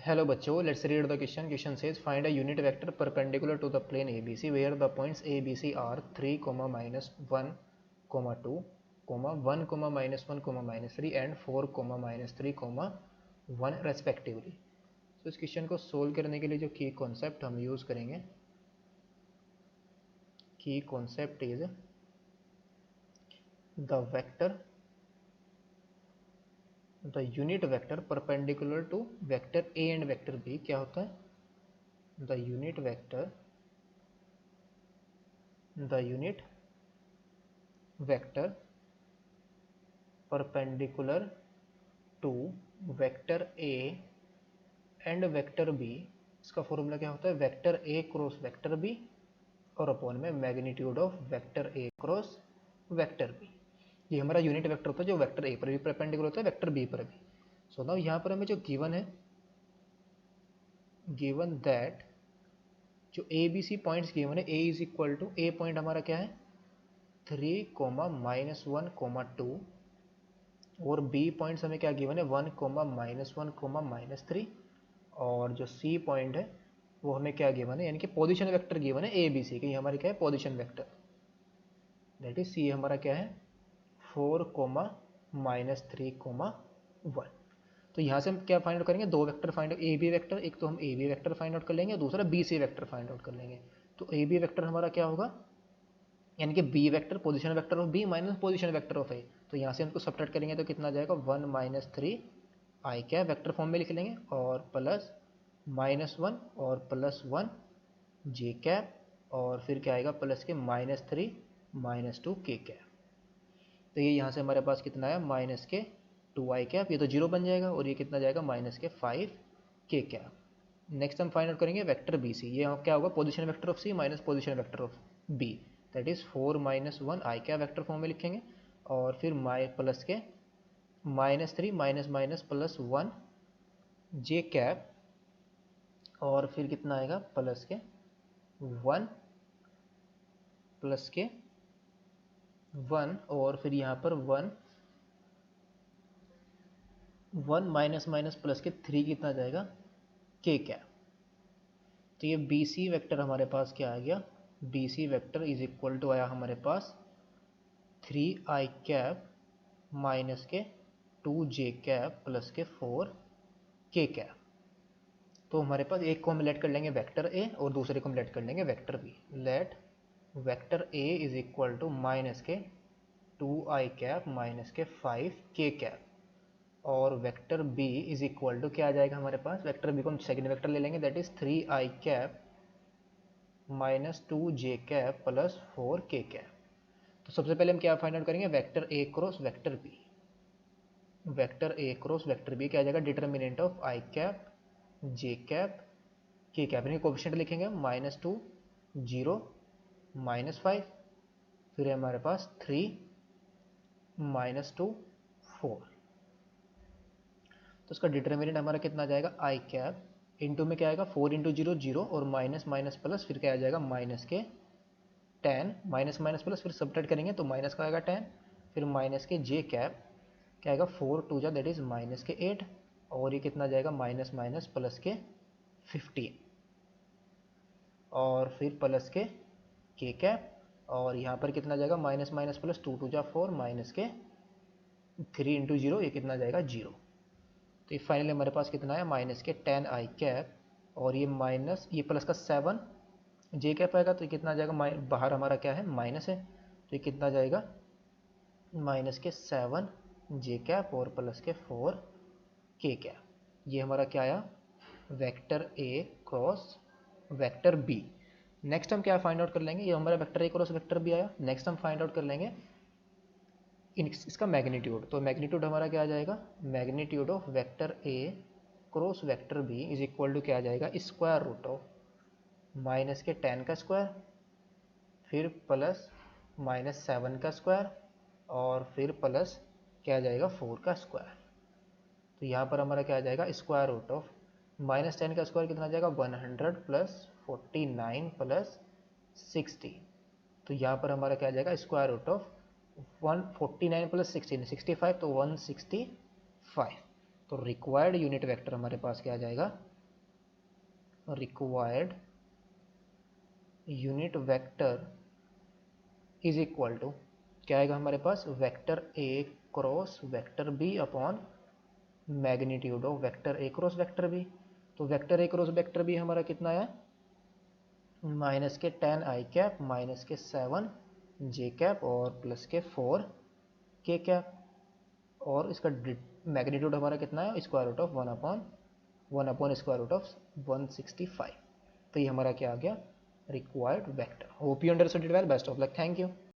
Hello बच्चों, let's read the question. Question says find a unit vector perpendicular to the plane ABC where the points A, B, C are 3, minus 1, 2, 1, minus 1, minus 3 and 4, minus 3, 1 respectively. So इस question को solve करने के लिए जो की concept हम use करेंगे, की concept is the vector, the unit vector perpendicular to vector A and vector B. क्या होता है? The unit vector perpendicular to vector A and vector B. इसका फॉर्मूला क्या होता है? Vector A cross vector B और अपॉन में magnitude of vector A cross vector B. ये हमारा यूनिट वेक्टर होता है जो वेक्टर ए पर भी परपेंडिकुलर होता है, वेक्टर बी पर भी. सो नाउ यहाँ पर हमें जो गिवन है, गिवन दैट जो A B C points given है, A is equal to, A point हमारा क्या है 3, माइनस 1, 2 और बी पॉइंट्स हमें क्या गिवन है 1, माइनस 1, माइनस 3 और जो सी पॉइंट है वो हमें क्या गिवन है, यानी कि पोजीशन वेक्टर गिवन है ए बी सी की. हमारी क्या है position vector, that is C हमारा क्या है 4, माइनस 3, 1. तो यहाँ से हम क्या फाइंड आउट करेंगे? दो वेक्टर find out, A B vector, एक तो हम A B vector find out कर लेंगे, दूसरा B C vector find out कर लेंगे. तो ए बी वेक्टर हमारा क्या होगा, यानी कि B vector position vector of B minus position vector of A. तो यहाँ से हमको सब्ट्रैक्ट करेंगे तो कितना जाएगा 1, माइनस 3 आई क्या वेक्टर फॉर्म में लिख लेंगे और प्लस -1 और +1 जे कैप और फिर क्या आएगा प्लस के -3, -2 के कैप. तो ये यहाँ से हमारे पास कितना आया माइनस के 2 आई कैप, ये तो जीरो बन जाएगा और ये कितना जाएगा minus K 5 K cap. Next हम फाइंड आउट करेंगे वेक्टर बी सी. ये क्या होगा position vector of C minus position vector of B, that is 4, -1 I cap vector form में लिखेंगे और फिर प्लस के -3 माइनस +1 जे कैप और फिर कितना आएगा प्लस के 1 प्लस के 1 और फिर यहाँ पर 1 माइनस प्लस के 3 कितना जाएगा के कैप. तो ये बी सी वेक्टर हमारे पास क्या आ गया, B C vector is equal to आया हमारे पास 3 I cap minus K 2 J cap plus के 4 के कैप. तो हमारे पास एक को हम लेट कर लेंगे वेक्टर ए और दूसरे को हम लेट कर लेंगे vector B. Let vector A is equal to minus K 2 I cap minus K 5 K cap और vector B is equal to क्या आ जाएगा हमारे पास, वेक्टर बी को हम सेकेंड वेक्टर ले लेंगे that is 3 I cap minus 2 J cap plus 4 K cap. तो सबसे पहले हम क्या फाइंड आउट करेंगे vector A cross vector B. Vector A cross vector B क्या आ जाएगा determinant of I cap J cap K cap, यानी कोफिशिएंट लिखेंगे -2, 0, -5 फिर है हमारे पास 3, -2, 4. तो उसका डिटर्मिनेंट हमारा कितना आ जाएगा आई कैप इंटू में क्या आएगा 4 × 0, 0 और माइनस माइनस प्लस फिर क्या आ जाएगा माइनस के 10 माइनस माइनस प्लस फिर सब्ट्रैक्ट करेंगे तो माइनस का आएगा 10 फिर माइनस के जे कैप क्या आएगा 4 2 जा दैट इज माइनस के 8 और ये कितना जाएगा माइनस माइनस प्लस के 15 और फिर प्लस के कैप और यहाँ पर कितना जाएगा माइनस माइनस प्लस 2 2 जा 4 माइनस के 3 × 0 ये कितना जाएगा 0. तो ये फाइनली हमारे पास कितना है माइनस के 10 आई कैप और ये माइनस ये प्लस का 7 जे कैप आएगा तो ये कितना जाएगा बाहर हमारा क्या है माइनस है तो ये कितना जाएगा माइनस के 7 जे कैप और प्लस के 4 के कैप. ये हमारा क्या आया vector A cross vector B. Next हम क्या फाइंड आउट कर लेंगे, ये हमारा vector A cross vector B आया. नेक्स्ट हम फाइंड आउट कर लेंगे इसका मैग्नीट्यूड. तो मैग्नीट्यूड हमारा क्या आ जाएगा magnitude of vector A cross vector B is equal to क्या आ जाएगा स्क्वायर रूट ऑफ माइनस के 10 का स्क्वायर फिर प्लस माइनस 7 का स्क्वायर और फिर प्लस क्या आ जाएगा 4 का स्क्वायर. तो यहाँ पर हमारा क्या आ जाएगा स्क्वायर रूट ऑफ -10 का स्क्वायर कितना आ जाएगा 100 प्लस 49 प्लस 60. तो यहाँ पर हमारा क्या आ जाएगा स्क्वायर रूट ऑफ 149 प्लस 16 65 तो 165. तो रिक्वायर्ड यूनिट वेक्टर हमारे पास क्या आ जाएगा required unit vector is equal to क्या आएगा हमारे पास, vector A cross vector B upon magnitude of vector A cross vector B. तो vector A cross vector B हमारा कितना है, माइनस के 10 आई कैप माइनस के 7 जे कैप और प्लस के 4 के कैप, और इसका मैग्नीट्यूड हमारा कितना है, square root of 1 upon square root of 165। तो ये हमारा क्या आ गया, required vector. Hope you understood it well, best of luck, thank you.